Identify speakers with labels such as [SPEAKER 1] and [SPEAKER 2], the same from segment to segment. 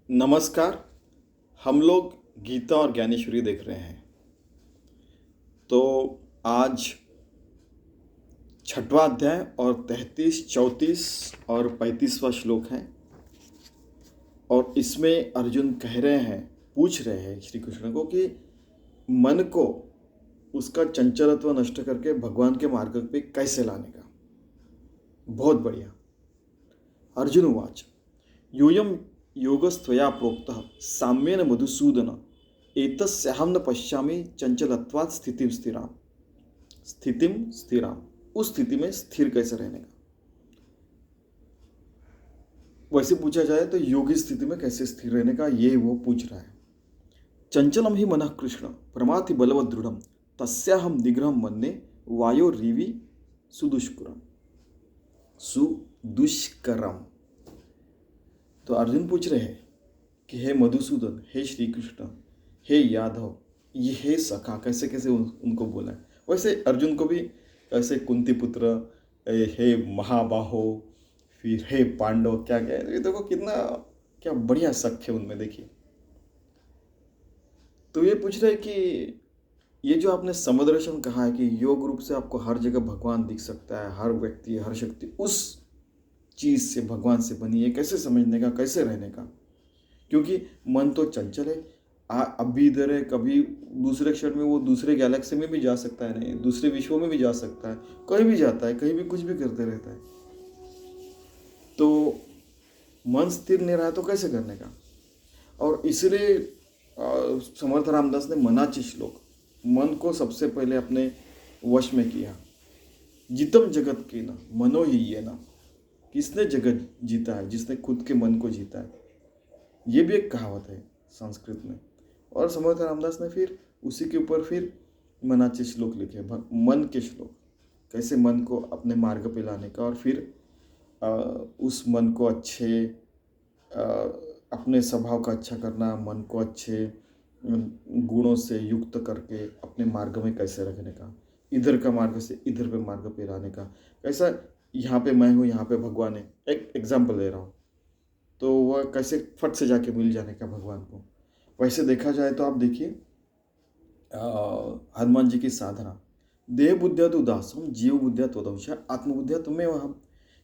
[SPEAKER 1] नमस्कार। हम लोग गीता और ज्ञानेश्वरी देख रहे हैं। तो आज छठवां अध्याय और 33, 34 और 35वां श्लोक है। और इसमें अर्जुन कह रहे हैं, पूछ रहे हैं श्री कृष्ण को कि मन को उसका चंचलत्व नष्ट करके भगवान के मार्ग पे कैसे लाने का। बहुत बढ़िया। अर्जुन उवाच यूयम योगस्त्वया प्रोक्तः साम्येन मधुसूदन एतस्याहं न पश्यामि चंचलत्वात् स्थितिम स्थिराम। उस स्थिति में स्थिर कैसे रहने का। वैसे पूछा जाए तो योगी स्थिति में कैसे स्थिर रहने का, ये वो पूछ रहा है। चंचलम ही मनः कृष्ण प्रमाथि बलवद दृढ़म तस्याहम निग्रहम मन्ये वायो रिवी सुदुष्करम सुदुष्करम। तो अर्जुन पूछ रहे हैं कि हे मधुसूदन, हे श्री कृष्ण, हे यादव, ये हे सखा, कैसे कैसे उनको बोला है। वैसे अर्जुन को भी ऐसे कुंती पुत्र, हे महाबाहो, फिर हे पांडव, क्या क्या है। ये देखो कितना क्या बढ़िया सख्य उनमें, देखिए। तो ये पूछ रहे कि ये जो आपने समदर्शन कहा है कि योग रूप से आपको हर जगह भगवान दिख सकता है, हर व्यक्ति, हर शक्ति उस चीज से, भगवान से बनी है, कैसे समझने का, कैसे रहने का। क्योंकि मन तो चंचल है। अब भी इधर है, कभी दूसरे क्षण में वो दूसरे गैलेक्सी में भी जा सकता है, नहीं दूसरे विश्वों में भी जा सकता है, कहीं भी जाता है, कहीं भी कुछ भी करते रहता है। तो मन स्थिर नहीं रहा तो कैसे करने का। और इसलिए समर्थ रामदास ने मनाचे श्लोक, मन को सबसे पहले अपने वश में किया। जितम जगत के न मनो ही ये ना। किसने जगत जीता है? जिसने खुद के मन को जीता है। ये भी एक कहावत है संस्कृत में। और समर्थ रामदास ने फिर उसी के ऊपर फिर मनाचे श्लोक लिखे, मन के श्लोक, कैसे मन को अपने मार्ग पे लाने का। और फिर उस मन को अच्छे, अपने स्वभाव का अच्छा करना, मन को अच्छे गुणों से युक्त करके अपने मार्ग में कैसे रखने का, इधर का मार्ग से इधर पे मार्ग पे लाने का। कैसा यहाँ पे मैं हूँ, यहाँ पे भगवान है, एक एग्जाम्पल दे रहा हूँ। तो वह कैसे फट से जाके मिल जाने का भगवान को। वैसे देखा जाए तो आप देखिए हनुमान जी की साधना, देह बुद्धिया तो दासम जीव बुद्धिया तो दंश आत्मबुद्धिया तुम्हें वह।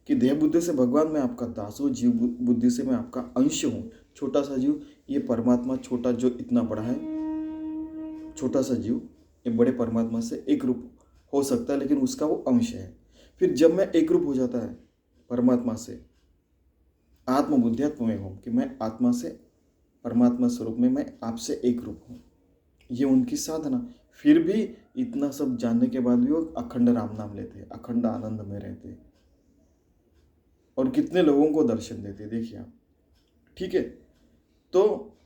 [SPEAKER 1] कि देह बुद्धि से भगवान मैं आपका दास हूँ, जीव बुद्धि से मैं आपका अंश हूँ। छोटा सा जीव, ये परमात्मा छोटा जो इतना बड़ा है, छोटा सा जीव ये बड़े परमात्मा से एक रूप हो सकता है, लेकिन उसका वो अंश है। फिर जब मैं एक रूप हो जाता है परमात्मा से, आत्मबुद्धियात्म हूँ, कि मैं आत्मा से परमात्मा स्वरूप में मैं आपसे एक रूप हूँ। ये उनकी साधना। फिर भी इतना सब जानने के बाद भी वो अखंड राम नाम लेते, अखंड आनंद में रहते, और कितने लोगों को दर्शन देते, देखिए आप। ठीक है। तो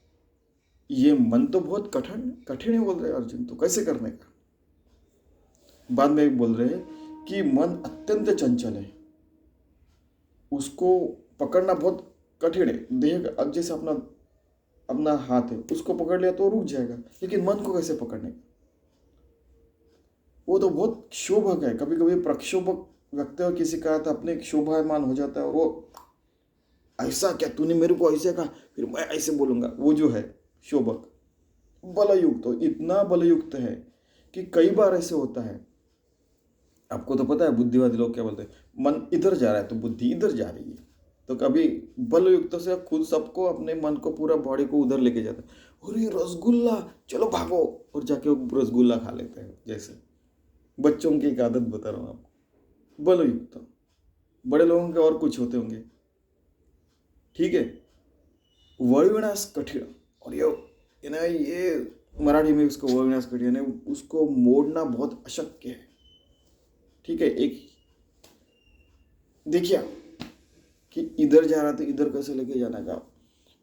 [SPEAKER 1] ये मन तो बहुत कठिन कठिन है बोल रहे हैं अर्जुन, तो कैसे करने का। बाद में बोल रहे हैं कि मन अत्यंत चंचल है, उसको पकड़ना बहुत कठिन है। देह अब जैसे अपना अपना हाथ है, उसको पकड़ लिया तो रुक जाएगा, लेकिन मन को कैसे पकड़ने का। वो तो बहुत क्षोभक है। कभी कभी प्रक्षोभक व्यक्ति हो किसी का तो अपने शोभायमान हो जाता है, और वो ऐसा क्या तूने मेरे को ऐसे कहा, फिर मैं ऐसे बोलूंगा। वो जो है शोभक, बलयुक्त, तो इतना बलयुक्त है कि कई बार ऐसे होता है। आपको तो पता है बुद्धिवादी लोग क्या बोलते हैं, मन इधर जा रहा है तो बुद्धि इधर जा रही है। तो कभी बलयुक्त से खुद सबको, अपने मन को, पूरा बॉडी को उधर लेके जाता है। अरे रसगुल्ला, चलो भागो, और जाके वो रसगुल्ला खा लेते हैं। जैसे बच्चों की एक आदत बता रहा हूँ आपको, बलयुक्त। बड़े लोगों के और कुछ होते होंगे। ठीक है। वर्णविनाश कठिन, और ये ना, ये मराठी में उसको वर्णविनाश कठिन है, उसको मोड़ना बहुत अशक्य है। ठीक है। एक देखिए कि इधर जा रहा तो इधर कैसे लेके जाना का।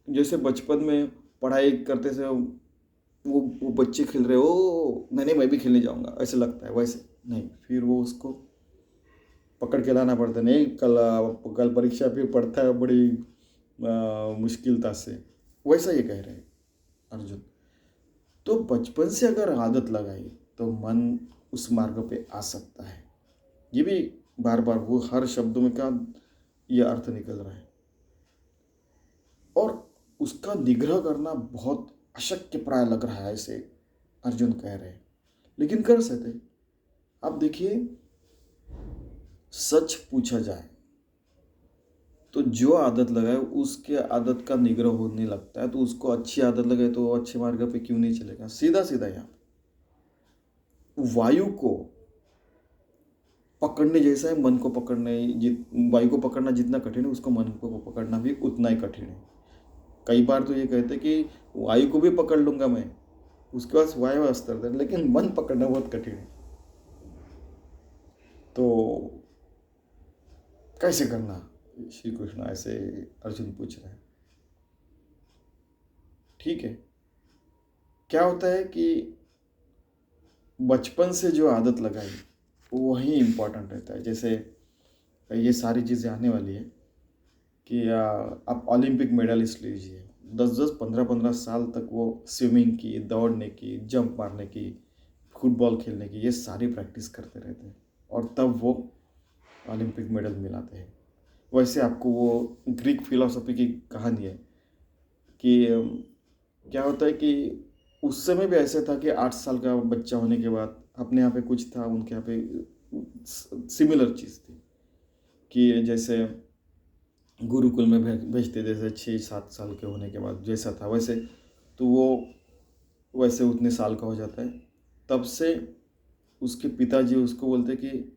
[SPEAKER 1] जैसे बचपन में पढ़ाई करते से वो बच्चे खेल रहे हो, नहीं मैं भी खेलने जाऊंगा, ऐसे लगता है। वैसे नहीं, फिर वो उसको पकड़ के लाना पड़ता है। नहीं, कल कल परीक्षा फिर पढ़ता है बड़ी मुश्किलता से। वैसा ये कह रहे हैं अर्जुन। तो बचपन से अगर आदत लगाई तो मन उस मार्ग पे आ सकता है। ये भी बार बार वो हर शब्दों में का ये अर्थ निकल रहा है। और उसका निग्रह करना बहुत अशक्य प्राय लग रहा है, ऐसे अर्जुन कह रहे हैं, लेकिन कर सकते। अब देखिए, सच पूछा जाए तो जो आदत लगाए उसके आदत का निग्रह होने लगता है, तो उसको अच्छी आदत लगाए तो वो अच्छे मार्ग पे क्यों नहीं चलेगा। सीधा सीधा यहाँ वायु को पकड़ने जैसा है मन को पकड़ने, वायु को पकड़ना जितना कठिन है उसको मन को पकड़ना भी उतना ही कठिन है। कई बार तो ये कहते हैं कि वायु को भी पकड़ लूंगा मैं, उसके पास वायु अस्त्र है, लेकिन मन पकड़ना बहुत कठिन है। तो कैसे करना श्री कृष्ण, ऐसे अर्जुन पूछ रहे हैं। ठीक है, क्या होता है कि बचपन से जो आदत लगाई वही इम्पोर्टेंट रहता है। जैसे ये सारी चीज़ें आने वाली है कि आप ओलंपिक मेडलिस्ट लीजिए, 10-10, 15-15 साल तक वो स्विमिंग की, दौड़ने की, जंप मारने की, फुटबॉल खेलने की, ये सारी प्रैक्टिस करते रहते हैं और तब वो ओलंपिक मेडल मिलाते हैं। वैसे आपको वो ग्रीक फिलॉसफी की कहानी है कि क्या होता है कि उस समय भी ऐसे था कि 8 साल का बच्चा होने के बाद अपने यहाँ पे कुछ था, उनके यहाँ पे सिमिलर चीज़ थी कि जैसे गुरुकुल में भेजते, जैसे 6-7 साल के होने के बाद जैसा था वैसे, तो वो वैसे उतने साल का हो जाता है। तब से उसके पिताजी उसको बोलते कि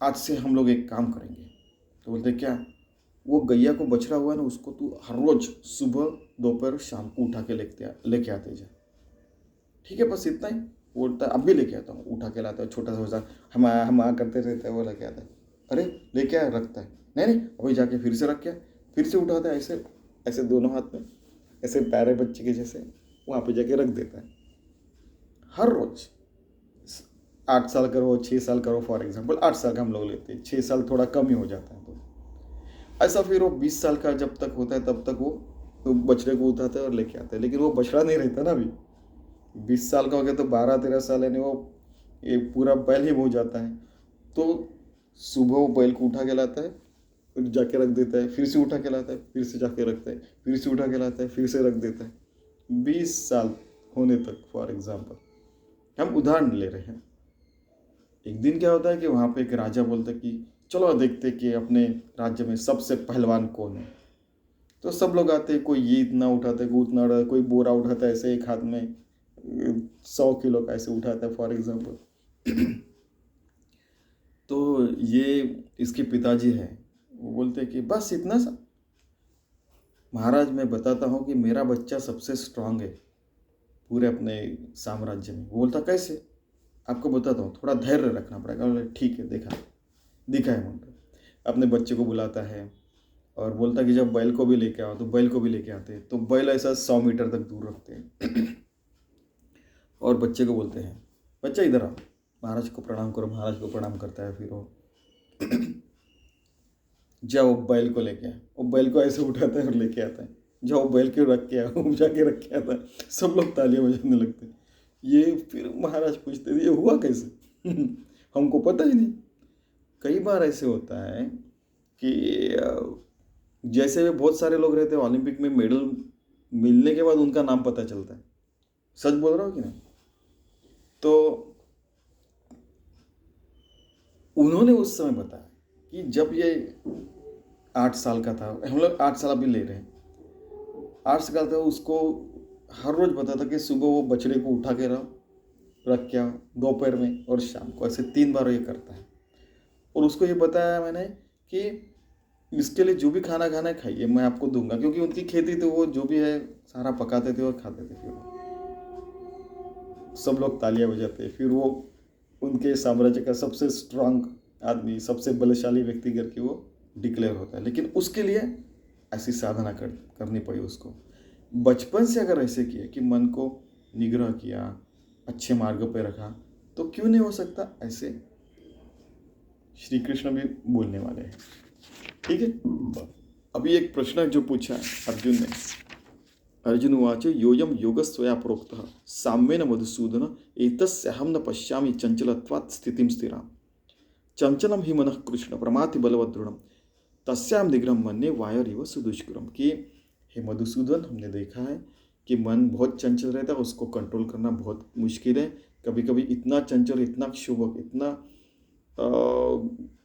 [SPEAKER 1] आज से हम लोग एक काम करेंगे। तो बोलते क्या, वो गैया को बछड़ा हुआ ना, उसको तू हर रोज सुबह दोपहर शाम को उठा के लेके आते जा। ठीक है, बस इतना ही बोलता है। अब भी लेके आता हूँ, उठा के लाता है, छोटा सा बच्चा हम करते रहते हैं, वो लेके आता है। अरे लेके आया, रखता है, नहीं अभी जाके फिर से रख के, फिर से उठाता है, ऐसे ऐसे दोनों हाथ में ऐसे प्यारे बच्चे के जैसे वहाँ पे जाके रख देता है। हर रोज 8 साल करो, 6 साल करो, फॉर एग्जाम्पल 8 साल का हम लोग लेते हैं, 6 साल थोड़ा कम ही हो जाता है। तो ऐसा फिर वो 20 साल का जब तक होता है तब तक वो तो बछड़े को उठाता है और लेके आता है। लेकिन वो बछड़ा नहीं रहता ना, अभी 20 साल का हो गया तो 12-13 साल यानी वो ये पूरा बैल ही हो जाता है। तो सुबह वो बैल को उठा के लाता है, फिर जाके रख देता है, फिर से उठा के लाता है, फिर से जाके रखता है, फिर से उठा के लाता है, फिर से रख देता है, 20 साल होने तक। फॉर एग्जाम्पल हम उदाहरण ले रहे हैं। एक दिन क्या होता है कि वहाँ पे एक राजा बोलता है कि चलो देखते कि अपने राज्य में सबसे पहलवान कौन है। तो सब लोग आते हैं, कोई ये इतना उठाता है, कोई उतना उठाता है, कोई बोरा उठाता है ऐसे एक हाथ में 100 किलो का ऐसे उठाता है फॉर एग्जाम्पल। तो ये इसके पिताजी हैं, वो बोलते हैं कि बस इतना सा। महाराज मैं बताता हूँ कि मेरा बच्चा सबसे स्ट्रांग है पूरे अपने साम्राज्य में। वो बोलता कैसे, आपको बताता हूँ, थोड़ा धैर्य रखना पड़ेगा। बोले ठीक है, दिखा है मुझे। अपने बच्चे को बुलाता है और बोलता कि जब बैल को भी लेके आओ, तो बैल को भी लेके आते हैं। तो बैल ऐसा 100 मीटर तक दूर रखते हैं और बच्चे को बोलते हैं बच्चा इधर आओ, महाराज को प्रणाम करो। महाराज को प्रणाम करता है, फिर वो जाओ बैल को लेके आए। वो बैल को ऐसे उठाता है और लेके आता है। जाओ बैल को रख के आओ, जाके रख के आता है। सब लोग तालियां बजाने लगते हैं। ये फिर महाराज पूछते थे ये हुआ कैसे? हमको पता ही नहीं। कई बार ऐसे होता है कि जैसे भी बहुत सारे लोग रहते हैं, ओलंपिक में मेडल मिलने के बाद उनका नाम पता चलता है। सच बोल रहा हूँ कि नहीं? तो उन्होंने उस समय बताया कि जब ये 8 साल का था, हम लोग 8 साल अभी ले रहे हैं, 8 साल था, उसको हर रोज पता था कि सुबह वो बछड़े को उठा के रख के आओ, दोपहर में और शाम को, ऐसे 3 बार ये करता है। और उसको ये बताया मैंने कि इसके लिए जो भी खाना खाना है खाइए, मैं आपको दूंगा, क्योंकि उनकी खेती तो वो जो भी है सारा पकाते थे और खाते थे। फिर सब लोग तालियां बजाते। फिर वो उनके साम्राज्य का सबसे स्ट्रांग आदमी, सबसे बलशाली व्यक्ति करके वो डिक्लेयर होता है। लेकिन उसके लिए ऐसी साधना करनी पड़ी उसको। बचपन से अगर ऐसे किया कि मन को निग्रह किया, अच्छे मार्ग पे रखा, तो क्यों नहीं हो सकता ऐसे? श्री कृष्ण भी बोलने वाले हैं। ठीक है, अभी एक प्रश्न जो पूछा अर्जुन ने, अर्जुन उवाच योयम योगस्त्वया प्रोक्तः साम्येन मधुसूदन एतस्याहं न पश्यामि चंचलत्वात् स्थितिं स्थिराम् चंचलम ही मनः कृष्ण प्रमाति बलवदृढ़ तस्याम निग्रह मन्ये वायुरिव सुदुष्करम। कि हे मधुसूदन, हमने देखा है कि मन बहुत चंचल रहता है, उसको कंट्रोल करना बहुत मुश्किल है। कभी कभी इतना चंचल, इतना क्षुभक, इतना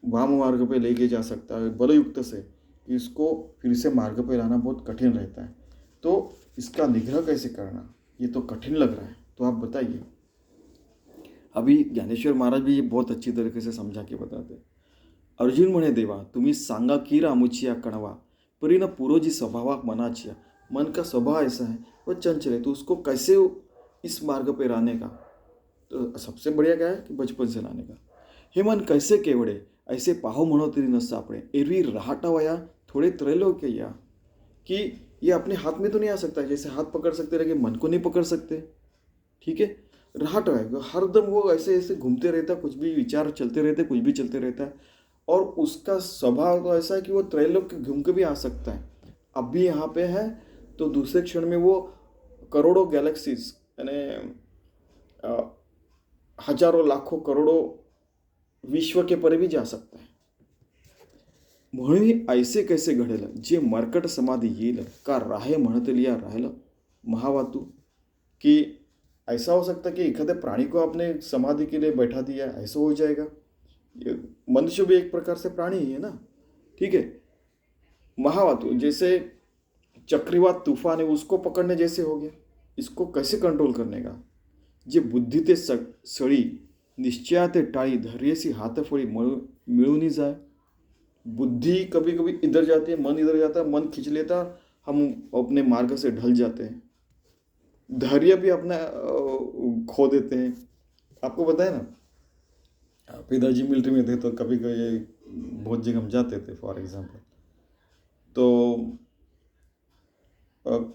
[SPEAKER 1] वाम मार्ग पे लेके जा सकता है बलयुक्त से कि इसको फिर से मार्ग पे लाना बहुत कठिन रहता है। तो इसका निग्रह कैसे करना, ये तो कठिन लग रहा है, तो आप बताइए। अभी ज्ञानेश्वर महाराज भी ये बहुत अच्छी तरीके से समझा के बताते हैं। अर्जुन म्हणे देवा, तुम्ही सांगा की रामुचिया कणवा, परी न पुरोजी स्वभावाक मनाचिया। मन का स्वभाव ऐसा है, वो चंचल है, तो उसको कैसे इस मार्ग पे लाने का। तो सबसे बढ़िया क्या है कि बचपन से लाने का। हे मन कैसे केवड़े, ऐसे पाहो म्हणो तरी न सापडे, एरवी रहाटावया थोड़े त्रैलोक्य या। कि ये अपने हाथ में तो नहीं आ सकता, जैसे हाथ पकड़ सकते लेकिन मन को नहीं पकड़ सकते। ठीक है, रहाट है, हरदम वो ऐसे ऐसे घूमते रहता, कुछ भी विचार चलते रहते, कुछ भी चलते रहता है। और उसका स्वभाव तो ऐसा है कि वो त्रैलोक्य घूम के भी आ सकता है। अब भी यहाँ पे है तो दूसरे क्षण में वो करोड़ों गैलेक्सीज, यानी हजारों लाखों करोड़ों विश्व के परे भी जा सकता है। म्हणून ऐसे कैसे घडेल, जे मरकट समाधी येईल, का राहे म्हणत लिया राहिलं महावातू। कि ऐसा हो सकता है कि एखादे प्राणी को आपने समाधि के लिए बैठा दिया, ऐसा हो जाएगा। मनुष्य भी एक प्रकार से प्राणी ही है ना। ठीक है, महावातु जैसे चक्रवात तूफान है, उसको पकड़ने जैसे हो गया। इसको कैसे कंट्रोल करने का। जे बुद्धी ते सळी, निश्चया ते टाळी, धैर्यसी हातफळी मिळूनी जाए। बुद्धि कभी कभी इधर जाती है, मन इधर जाता है, मन खींच लेता, हम अपने मार्ग से ढल जाते हैं। धैर्य भी अपना खो देते हैं। आपको बताया ना, पिताजी मिलिट्री में थे तो कभी कभी बहुत जगह हम जाते थे फॉर एग्जांपल। तो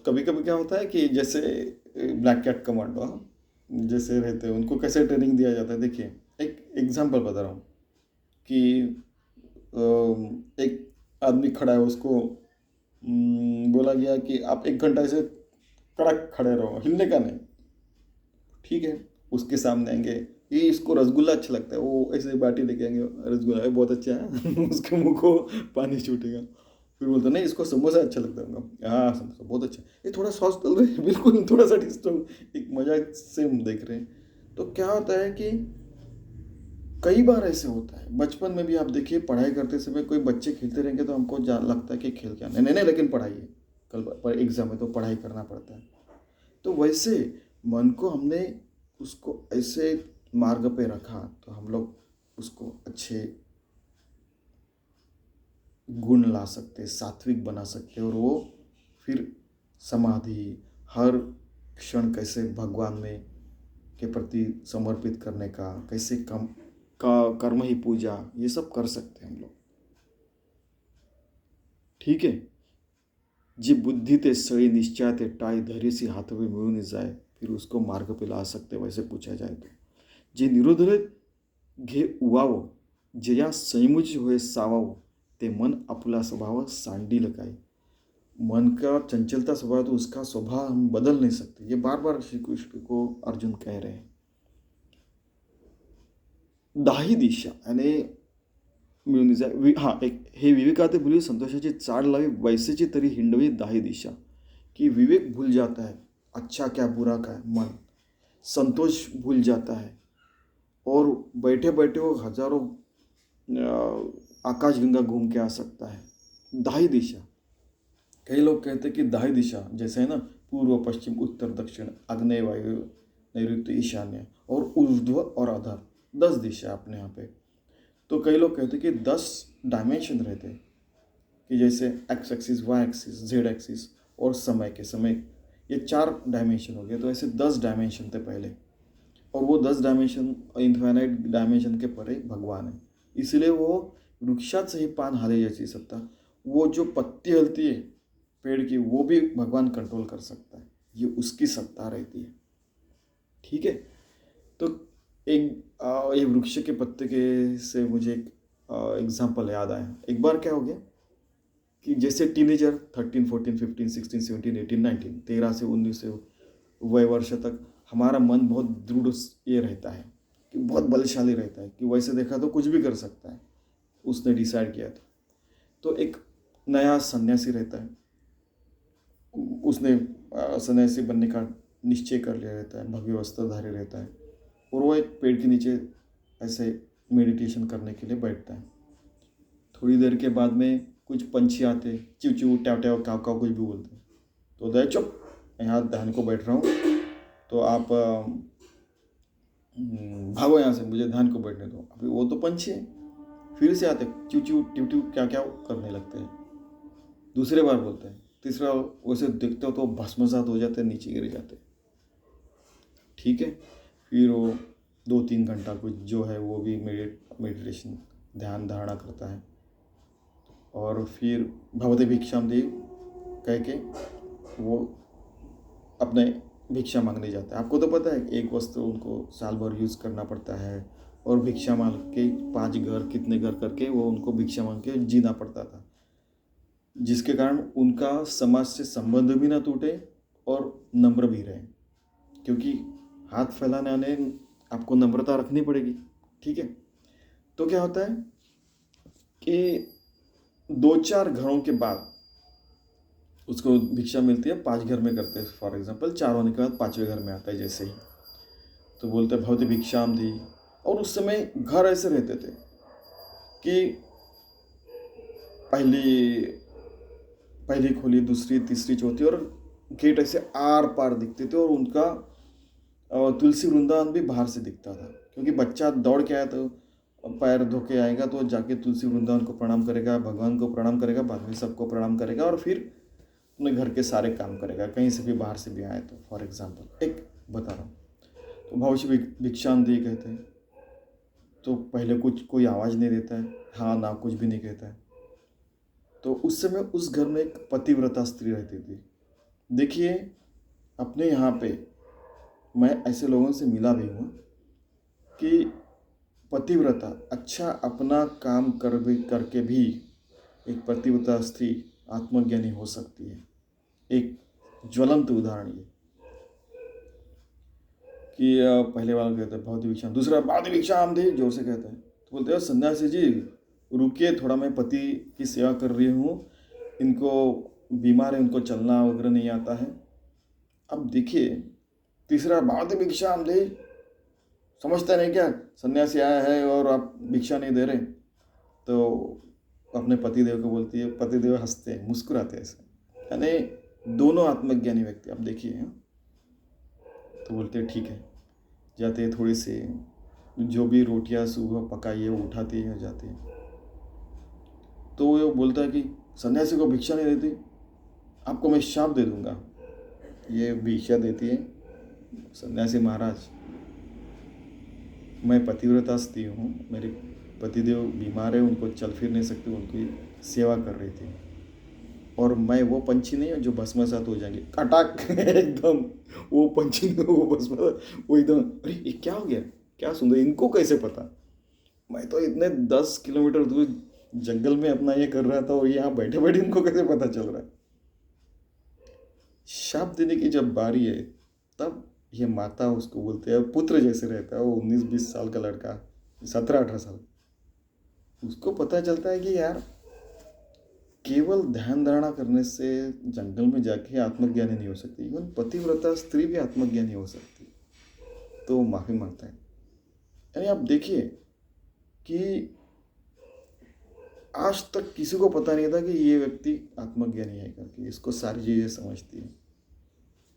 [SPEAKER 1] कभी कभी क्या होता है कि जैसे ब्लैक कैट कमांडो जैसे रहते हैं, उनको कैसे ट्रेनिंग दिया जाता है। देखिए, एक एग्जांपल बता रहा हूँ कि एक आदमी खड़ा है, उसको बोला गया कि आप 1 घंटा ऐसे कड़क खड़े रहो, हिलने का नहीं। ठीक है, उसके सामने आएंगे, ये इसको रसगुल्ला अच्छा लगता है, वो ऐसे बाटी लेके आएंगे, रसगुल्ला बहुत अच्छा है उसके मुंह को पानी छूटेगा। फिर बोलते नहीं, इसको समोसा अच्छा लगता है, हाँ समोसा बहुत अच्छा, ये थोड़ा सॉस डाल रहे हैं, बिल्कुल थोड़ा सा डिस्टर्ब, एक मजाक से हम देख रहे हैं। तो क्या होता है कि कई बार ऐसे होता है, बचपन में भी आप देखिए, पढ़ाई करते समय कोई बच्चे खेलते रहेंगे तो हमको लगता है कि खेल क्या, नहीं नहीं नहीं, लेकिन पढ़ाइए, कल पर एग्जाम है तो पढ़ाई करना पड़ता है। तो वैसे मन को हमने उसको ऐसे मार्ग पे रखा तो हम लोग उसको अच्छे गुण ला सकते, सात्विक बना सकते, और वो फिर समाधि, हर क्षण कैसे भगवान में के प्रति समर्पित करने का, कैसे कम का कर्म ही पूजा, ये सब कर सकते हैं हम लोग। ठीक है, जी बुद्धि ते सळी, निश्चय ते टाळी, धैर्यसी हाथवे मिळून जाए, फिर उसको मार्ग पे ला सकते। वैसे पूछा जाए तो जे निरोधले घे उवावो, जया संयमुच होय सावावो, ते मन अपुला स्वभाव सांडील काय। मन का चंचलता स्वभाव, तो उसका स्वभाव हम बदल नहीं सकते। ये बार बार श्री कृष्ण को अर्जुन कह रहे हैं। दाही दिशा यानी मिळून जाय, हां एक हे विवेकाते भुली, संतोषाची चाड लावी, वैसेची तरी हिंडवी दाही दिशा। कि विवेक भूल जाता है अच्छा क्या बुरा क्या है, मन संतोष भूल जाता है, और बैठे बैठे वो हजारों आकाशगंगा घूम के आ सकता है। दाही दिशा, कई लोग कहते हैं कि दाही दिशा जैसे है ना, पूर्व पश्चिम उत्तर दक्षिण आग्नेय वायु नैऋत्य ईशान्य और ऊर्ध्व और अधर, 10 दिशा अपने यहाँ पे। तो कई लोग कहते हैं कि 10 डायमेंशन रहते हैं, कि जैसे x axis, y axis, z axis और समय के समय, ये 4 डायमेंशन हो गए। तो ऐसे 10 डायमेंशन थे पहले, और वो 10 डायमेंशन इन्फाइनाइट डायमेंशन के परे भगवान है। इसलिए वो वृक्षात से ही पान हाले जाती सत्ता, वो जो पत्ती हलती है पेड़ की, वो भी भगवान कंट्रोल कर सकता है, ये उसकी सत्ता रहती है। ठीक है, तो ये वृक्ष के पत्ते के से मुझे एक एग्जाम्पल याद आया। एक बार क्या हो गया कि जैसे टीनेजर 13, 14, 15, 16, 17, 18, 19, 13 से 19 वय वर्ष तक हमारा मन बहुत दृढ़ ये रहता है, कि बहुत बलशाली रहता है, कि वैसे देखा तो कुछ भी कर सकता है, उसने डिसाइड किया था। तो एक नया सन्यासी रहता है, उसने सन्यासी बनने का निश्चय कर लिया रहता है, भव्य वस्त्रधारी रहता है और वो एक पेड़ के नीचे ऐसे मेडिटेशन करने के लिए बैठता है। थोड़ी देर के बाद में कुछ पंछी आते, चिव चिव ट्याव ट्याव काव काव कुछ भी बोलते, तो होता है चुप, मैं यहाँ ध्यान को बैठ रहा हूँ, तो आप भागो यहाँ से, मुझे ध्यान को बैठने दो। अभी वो तो पंछी है, फिर से आते चिव चिव टिव टिव क्या क्या करने लगते हैं। दूसरे बार बोलते हैं, तीसरा वैसे देखते हो तो भस्मसात हो जाते हैं, नीचे गिर जाते हैं। ठीक है, फिर वो 2-3 घंटा कुछ जो है वो भी मेडिटेशन ध्यान धारणा करता है और फिर भवते भिक्षाम देव कह के वो अपने भिक्षा मांगने जाता है। आपको तो पता है एक वस्त्र उनको साल भर यूज़ करना पड़ता है और भिक्षा मांग के 5 घर कितने घर करके वो उनको भिक्षा मांग के जीना पड़ता था, जिसके कारण उनका समाज से संबंध भी ना टूटे और नम्र भी रहे, क्योंकि हाथ फैलाने आने आपको नम्रता रखनी पड़ेगी। ठीक है, तो क्या होता है कि 2-4 घरों के बाद उसको भिक्षा मिलती है, 5 घर में करते हैं फॉर एग्जांपल, 4 होने के बाद 5वें घर में आता है जैसे ही, तो बोलते हैं भवती भिक्षाम दी। और उस समय घर ऐसे रहते थे कि पहली खोली, दूसरी, तीसरी, चौथी और गेट ऐसे आर पार दिखते थे और उनका तुलसी वृंदावन भी बाहर से दिखता था, क्योंकि बच्चा दौड़ के आया तो पैर धो के आएगा तो जाके तुलसी वृंदावन को प्रणाम करेगा, भगवान को प्रणाम करेगा, बाद में सबको प्रणाम करेगा और फिर अपने घर के सारे काम करेगा, कहीं से भी बाहर से भी आए तो। फॉर एग्जांपल एक बता रहा हूँ, तो भविष्य भिक्षाम दी कहते हैं, तो पहले कुछ कोई आवाज़ नहीं देता है, हाँ ना कुछ भी नहीं कहता है। तो उस समय उस घर में एक पतिव्रता स्त्री रहती थी। देखिए अपने यहाँ पे मैं ऐसे लोगों से मिला भी हूँ कि पतिव्रता अच्छा अपना काम करके भी एक पतिव्रता स्त्री आत्मज्ञानी हो सकती है। एक ज्वलंत उदाहरण ये कि पहले वाला कहते हैं भवती भिक्षाम, दूसरा भवती भिक्षाम दे जोर से कहते हैं, तो बोलते हैं सन्यासी जी रुकिए थोड़ा, मैं पति की सेवा कर रही हूँ, इनको बीमार है, उनको चलना वगैरह नहीं आता है। अब देखिए तीसरा भवती भिक्षाम दे, समझता नहीं क्या सन्यासी आया है और आप भिक्षा नहीं दे रहे, तो अपने पतिदेव को बोलती है, पतिदेव हंसते हैं, मुस्कुराते हैं ऐसे, यानी दोनों आत्मज्ञानी व्यक्ति। अब देखिए तो बोलते हैं ठीक है, जाते हैं थोड़ी सी जो भी रोटियां सुबह पकाई है वो उठाती है जाती है, तो वो बोलता है कि सन्यासी को भिक्षा नहीं देती, आपको मैं शाप दे दूंगा। ये भिक्षा देती है, सन्यासी महाराज मैं पतिव्रता स्त्री हूँ, मेरे पतिदेव बीमार है, उनको चल फिर नहीं सकते, उनकी सेवा कर रही थी, और मैं वो पंछी नहीं हूँ जो भस्मसात हो जाएंगे कटाक एकदम वो पंछी नहीं, वो भस्मसात, वो एकदम अरे ये क्या हो गया, क्या सुंदर, इनको कैसे पता, मैं तो इतने 10 किलोमीटर दूर जंगल में अपना ये कर रहा था और यहाँ बैठे बैठे इनको कैसे पता चल रहा है। शाप देने की जब बारी है तब ये माता उसको बोलते हैं, पुत्र जैसे रहता है वो 19-20 साल का लड़का, 17-18 साल, उसको पता चलता है कि यार केवल ध्यान धारणा करने से जंगल में जाके आत्मज्ञानी नहीं हो सकती, इवन पतिव्रता स्त्री भी आत्मज्ञानी हो सकती, तो माफी मांगता है। यानी आप देखिए कि आज तक किसी को पता नहीं था कि ये व्यक्ति आत्मज्ञानी है करके, इसको सारी चीजें समझती है।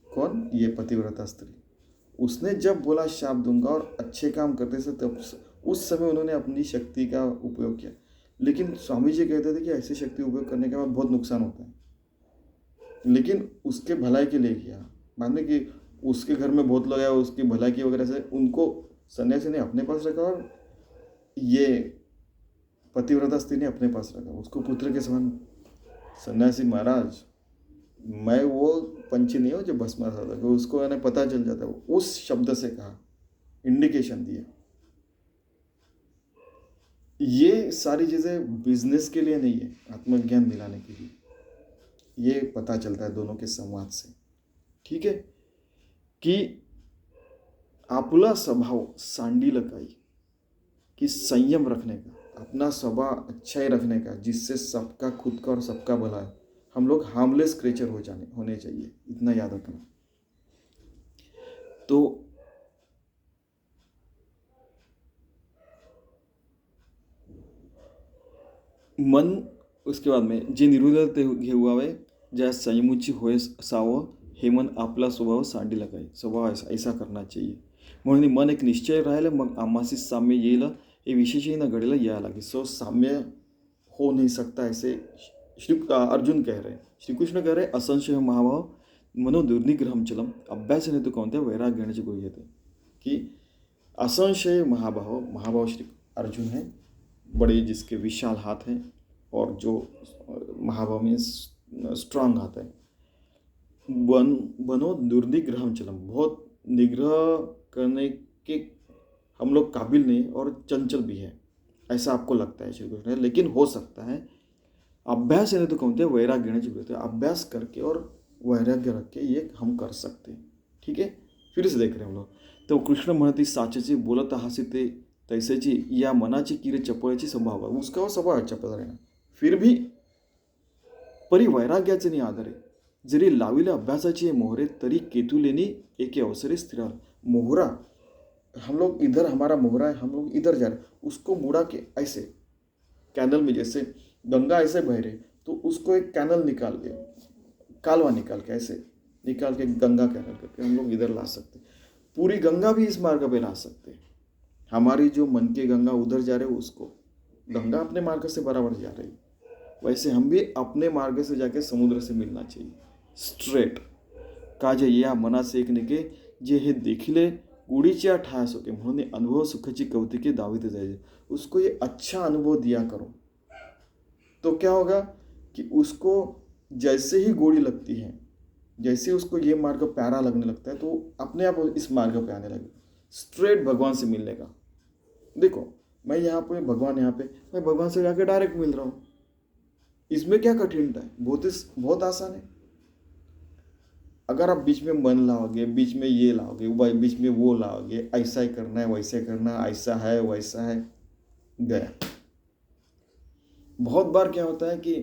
[SPEAKER 1] कौन? ये पतिव्रता स्त्री। उसने जब बोला शाप दूंगा और अच्छे काम करते थे तब उस समय उन्होंने अपनी शक्ति का उपयोग किया, लेकिन स्वामी जी कहते थे कि ऐसी शक्ति उपयोग करने के बाद बहुत नुकसान होता है, लेकिन उसके भलाई के लिए किया। बाद में कि उसके घर में बहुत लोग आए, उसकी भलाई की वगैरह से उनको सन्यासी ने अपने पास रखा और ये पतिव्रता स्त्री ने अपने पास रखा, उसको पुत्र के समान। सन्यासी महाराज मैं वो पंछी नहीं हूँ जो भस्मासात था, उसको यानी पता चल जाता है, उस शब्द से कहा, इंडिकेशन दिया। ये सारी चीज़ें बिजनेस के लिए नहीं है, आत्मज्ञान दिलाने के लिए, ये पता चलता है दोनों के संवाद से। ठीक है, कि आपुला स्वभाव सांडीलकाई, कि संयम रखने का, अपना स्वभाव अच्छा ही रखने का, जिससे सबका खुद का और सबका भला हम लोग हार्मलेस क्रिएचर होने चाहिए, इतना याद रखना। तो मन, उसके बाद में जे निर्वृल ते घेवावे, ज्या संयमुची होय असावं, हे मन आपला स्वभाव सांडी लागाय, स्वभाव ऐसा करना चाहिए. म्हणून मन एक निश्चय राहिलं, मग आम्हाशी साम्य येईल, हे विशेषही न घडेला यायला लागे. सो साम्य हो नहीं सकता, ऐसे श्री अर्जुन कह रहे हैं. श्री कृष्ण कह रहे असंशय महाभाव मनो दुर्निग्रहम चलम, अभ्यास नहीं तो कोणत्या वैराग्य घेण्याची गोळी येते. कि असंशय महाभाव, महाभाव श्री अर्जुन है, बड़े जिसके विशाल हाथ हैं और जो महाभाव में स्ट्रांग हाथ है. बनो दुर्निग्रहम चलम, बहुत निग्रह करने के हम लोग काबिल नहीं और चंचल भी है, ऐसा आपको लगता है श्री कृष्ण, लेकिन हो सकता है. अभ्यास नहीं तो कोणत्या वैराग्य घेण्याची गोळी येते. अभ्यास करके और वैराग्य रख के ये हम कर सकते हैं. ठीक है, फिर से देख रहे हैं हम लोग. तो कृष्ण म्हणती साचेची बोलत हासी ते तैसेची, या मनाची किरे चपळाची स्वभाव, उसका स्वभाव चपळ राहणार. फिर भी परी वैराग्याचे नाही आधारे, जरी लाविले अभ्यासाची मोहरे, तरी केतुलेनी एके अवसरे स्थिर. मोहरा, हम लोग इधर, हमारा मोहरा है, हम लोग इधर जा रहे, उसको मुड़ा के ऐसे कैनल में, जैसे गंगा ऐसे बह रही, तो उसको एक कैनल निकाल के, कालवा निकाल के, ऐसे निकाल के गंगा कैनल करके हम लोग इधर ला सकते. पूरी गंगा भी इस मार्ग पे ला सकते. हमारी जो मन के गंगा उधर जा रहे, उसको गंगा अपने मार्ग से बराबर जा रही, वैसे हम भी अपने मार्ग से जाके समुद्र से मिलना चाहिए स्ट्रेट. काजे या मना से एक निके, जे हे देखिले गुडीच्या ठास होके, म्हणून अनुभव सुखाची कौतिके दावित जायचे. उसको ये अच्छा अनुभव दिया करो, तो क्या होगा कि उसको जैसे ही गोली लगती है, जैसे उसको ये मार्ग प्यारा लगने लगता है, तो अपने आप इस मार्ग पे आने लगेगा, स्ट्रेट भगवान से मिलने का. देखो मैं यहाँ पे, भगवान यहाँ पे, मैं भगवान से जाके डायरेक्ट मिल रहा हूँ, इसमें क्या कठिनता है, बहुत आसान है. अगर आप बीच में मन लाओगे, बीच में ये लाओगे, बीच में वो लाओगे, ऐसा ही करना है, वैसे करना, ऐसा है वैसा है, गया. बहुत बार क्या होता है कि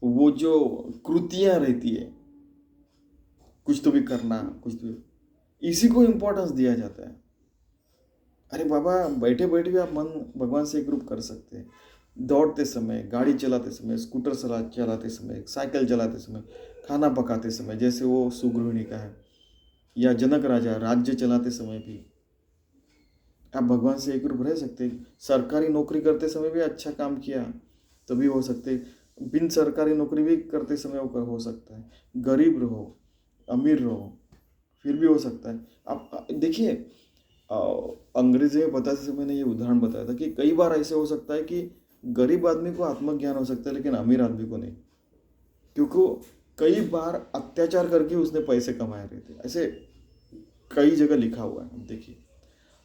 [SPEAKER 1] वो जो कृतियां रहती है, कुछ तो भी करना, कुछ तो भी, इसी को इम्पोर्टेंस दिया जाता है. अरे बाबा, बैठे बैठे भी आप मन भगवान से एक ग्रुप कर सकते हैं. दौड़ते समय, गाड़ी चलाते समय, स्कूटर चलाते समय, साइकिल चलाते समय, खाना पकाते समय, जैसे वो सुगृहिणी का है, या जनक राजा राज्य चलाते समय भी आप भगवान से एक ग्रुप रह सकते. सरकारी नौकरी करते समय भी अच्छा काम किया तो भी हो सकते, बिन सरकारी नौकरी भी करते समय हो सकता है. गरीब रहो, अमीर रहो, फिर भी हो सकता है. आप देखिए, अंग्रेजी में बताते समय मैंने ये उदाहरण बताया था कि कई बार ऐसे हो सकता है कि गरीब आदमी को आत्मज्ञान हो सकता है, लेकिन अमीर आदमी को नहीं, क्योंकि कई बार अत्याचार करके उसने पैसे कमाए रहते. ऐसे कई जगह लिखा हुआ है. देखिए,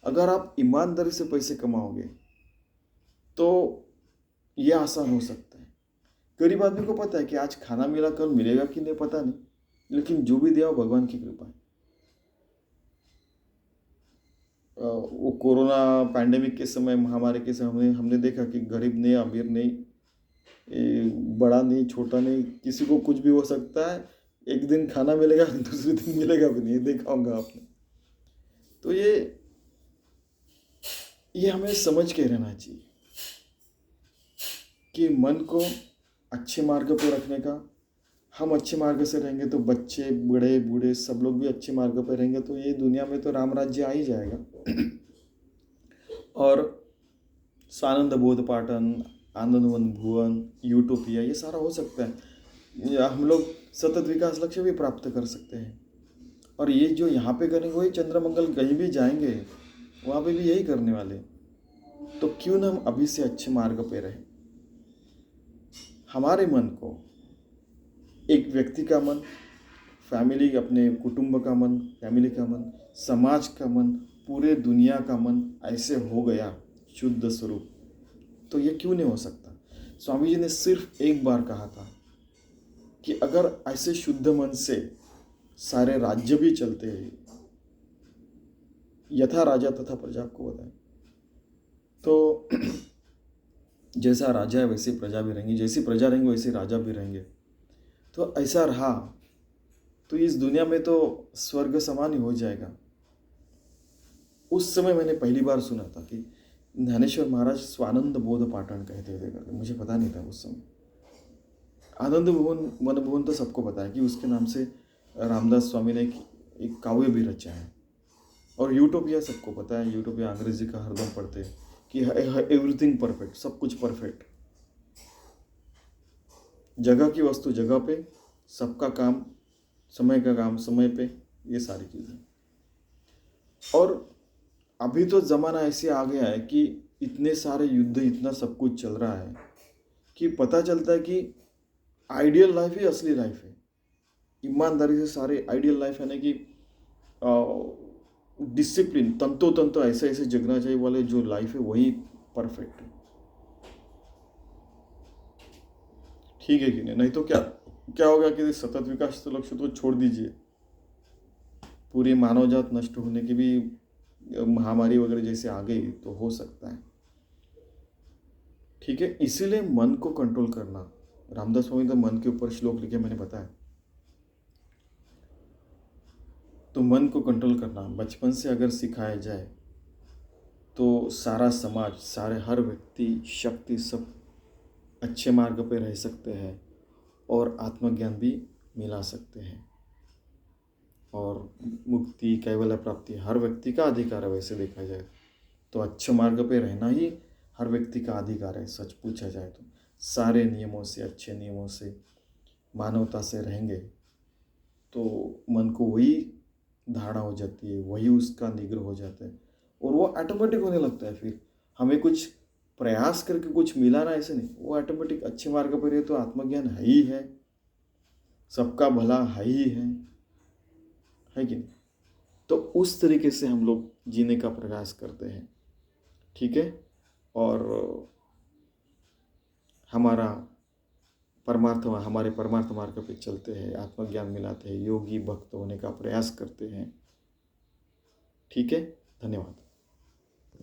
[SPEAKER 1] अगर आप ईमानदारी से पैसे कमाओगे तो ये आसान हो सकता है. गरीब आदमी को पता है कि आज खाना मिला, कल मिलेगा कि नहीं पता नहीं, लेकिन जो भी दिया भगवान की कृपा है. वो कोरोना पैंडेमिक के समय, महामारी के समय हमने देखा कि गरीब नहीं, अमीर नहीं, बड़ा नहीं, छोटा नहीं, किसी को कुछ भी हो सकता है. एक दिन खाना मिलेगा, दूसरे दिन मिलेगा भी नहीं, देखा होगा आपने. तो ये हमें समझ के रहना चाहिए कि मन को अच्छे मार्ग पर रखने का. हम अच्छे मार्ग से रहेंगे तो बच्चे, बड़े, बूढ़े सब लोग भी अच्छे मार्ग पर रहेंगे, तो ये दुनिया में तो राम राज्य आ ही जाएगा. और स्वानंद बोध पाठन, आनंदवन भुवन, यूटोपिया, ये सारा हो सकता है. हम लोग सतत विकास लक्ष्य भी प्राप्त कर सकते हैं. और ये जो यहाँ पे करेंगे वही चंद्रमंगल, कहीं भी जाएंगे वहाँ पे भी यही करने वाले. तो क्यों ना हम अभी से अच्छे मार्ग पे रहें. हमारे मन को, एक व्यक्ति का मन, फैमिली, अपने कुटुंब का मन, फैमिली का मन, समाज का मन, पूरे दुनिया का मन ऐसे हो गया शुद्ध स्वरूप, तो ये क्यों नहीं हो सकता. स्वामी जी ने सिर्फ एक बार कहा था कि अगर ऐसे शुद्ध मन से सारे राज्य भी चलते हैं, यथा राजा तथा प्रजा, आपको बताएं, तो जैसा राजा है वैसी प्रजा भी रहेंगी, जैसी प्रजा रहेंगे वैसे राजा भी रहेंगे. तो ऐसा रहा तो इस दुनिया में तो स्वर्ग समान ही हो जाएगा। उस समय मैंने पहली बार सुना था कि ज्ञानेश्वर महाराज स्वानंद बोध पाठन कहते थे करके, मुझे पता नहीं था उस समय। आनंद भुवन मन भुवन तो सबको पता है कि उसके नाम से रामदास स्वामी ने एक काव्य भी रचा है। और यूटोपिया सबको पता है, यूटोपिया अंग्रेजी का हरदम पढ़ते हैं कि एवरीथिंग परफेक्ट, सब कुछ परफेक्ट, जगह की वस्तु जगह पे, सबका काम समय का काम समय पे, ये सारी चीज़ें। और अभी तो ज़माना ऐसे आ गया है कि इतने सारे युद्ध, इतना सब कुछ चल रहा है कि पता चलता है कि आइडियल लाइफ ही असली लाइफ है। ईमानदारी से सारे आइडियल लाइफ है ना कि डिसिप्लिन, तंतोतंत ऐसे ऐसे जगना चाहिए वाले जो लाइफ है वही परफेक्ट है। ठीक है कि नहीं तो क्या क्या होगा कि सतत विकास तो लक्ष्य तो छोड़ दीजिए, पूरी मानवजात नष्ट होने की भी महामारी वगैरह जैसे आ गई तो हो सकता है। ठीक है, इसीलिए मन को कंट्रोल करना, रामदास स्वामी तो मन के ऊपर श्लोक लिखे मैंने बताया। तो मन को कंट्रोल करना बचपन से अगर सिखाया जाए तो सारा समाज, सारे हर व्यक्ति, शक्ति सब अच्छे मार्ग पे रह सकते हैं और आत्मज्ञान भी मिला सकते हैं। और मुक्ति, कैवल्य प्राप्ति हर व्यक्ति का अधिकार है। वैसे देखा जाए तो अच्छे मार्ग पे रहना ही हर व्यक्ति का अधिकार है। सच पूछा जाए तो सारे नियमों से, अच्छे नियमों से, मानवता से रहेंगे तो मन को वही धारणा हो जाती है, वही उसका निग्रह हो जाता है और वो ऑटोमेटिक होने लगता है। फिर हमें कुछ प्रयास करके कुछ मिला ना, ऐसे नहीं, वो ऑटोमेटिक अच्छे मार्ग पर है तो आत्मज्ञान है ही है, सबका भला है ही है कि नहीं। तो उस तरीके से हम लोग जीने का प्रयास करते हैं। ठीक है, और हमारे परमार्थ मार्ग पे चलते हैं, आत्मज्ञान मिलाते हैं, योगी भक्त होने का प्रयास करते हैं। ठीक है, धन्यवाद।